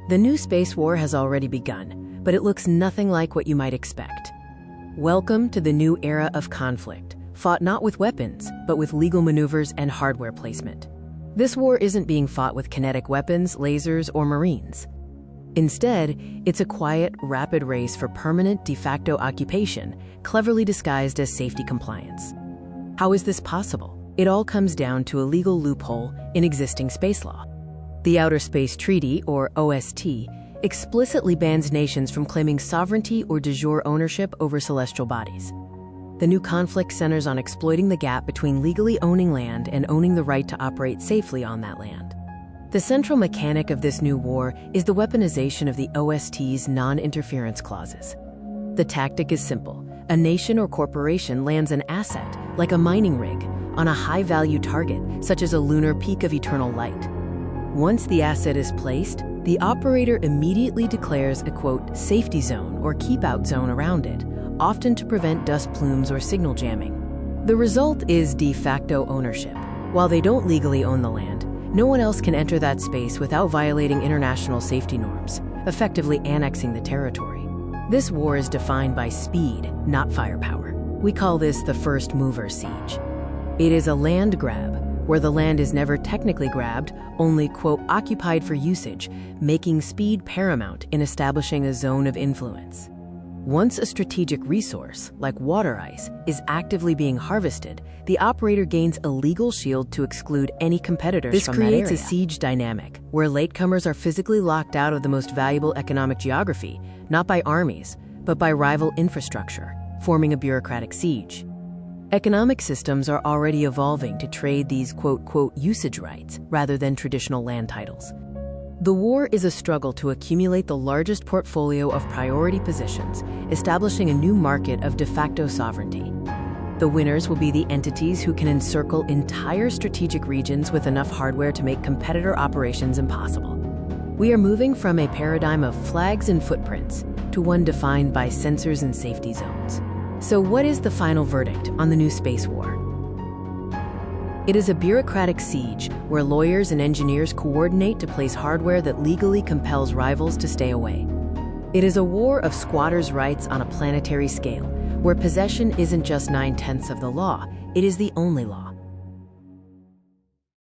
The new space war has already begun, but it looks nothing like what you might expect. Welcome to the new era of conflict, fought not with weapons, but with legal maneuvers and hardware placement. This war isn't being fought with kinetic weapons, lasers, or Marines. Instead, it's a quiet, rapid race for permanent de facto occupation, cleverly disguised as safety compliance. How is this possible? It all comes down to a legal loophole in existing space law. The Outer Space Treaty, or OST, explicitly bans nations from claiming sovereignty or de jure ownership over celestial bodies. The new conflict centers on exploiting the gap between legally owning land and owning the right to operate safely on that land. The central mechanic of this new war is the weaponization of the OST's non-interference clauses. The tactic is simple. A nation or corporation lands an asset, like a mining rig, on a high-value target, such as a lunar peak of eternal light. Once the asset is placed, the operator immediately declares a, quote, safety zone or keep-out zone around it, often to prevent dust plumes or signal jamming. The result is de facto ownership. While they don't legally own the land, no one else can enter that space without violating international safety norms, effectively annexing the territory. This war is defined by speed, not firepower. We call this the first mover siege. It is a land grab, where the land is never technically grabbed, only, quote, occupied for usage, making speed paramount in establishing a zone of influence. Once a strategic resource, like water ice, is actively being harvested, the operator gains a legal shield to exclude any competitors from that area. This creates a siege dynamic, where latecomers are physically locked out of the most valuable economic geography, not by armies, but by rival infrastructure, forming a bureaucratic siege. Economic systems are already evolving to trade these quote, usage rights rather than traditional land titles. The war is a struggle to accumulate the largest portfolio of priority positions, establishing a new market of de facto sovereignty. The winners will be the entities who can encircle entire strategic regions with enough hardware to make competitor operations impossible. We are moving from a paradigm of flags and footprints to one defined by sensors and safety zones. So what is the final verdict on the new space war? It is a bureaucratic siege where lawyers and engineers coordinate to place hardware that legally compels rivals to stay away. It is a war of squatters' rights on a planetary scale, where possession isn't just 9/10 of the law, it is the only law.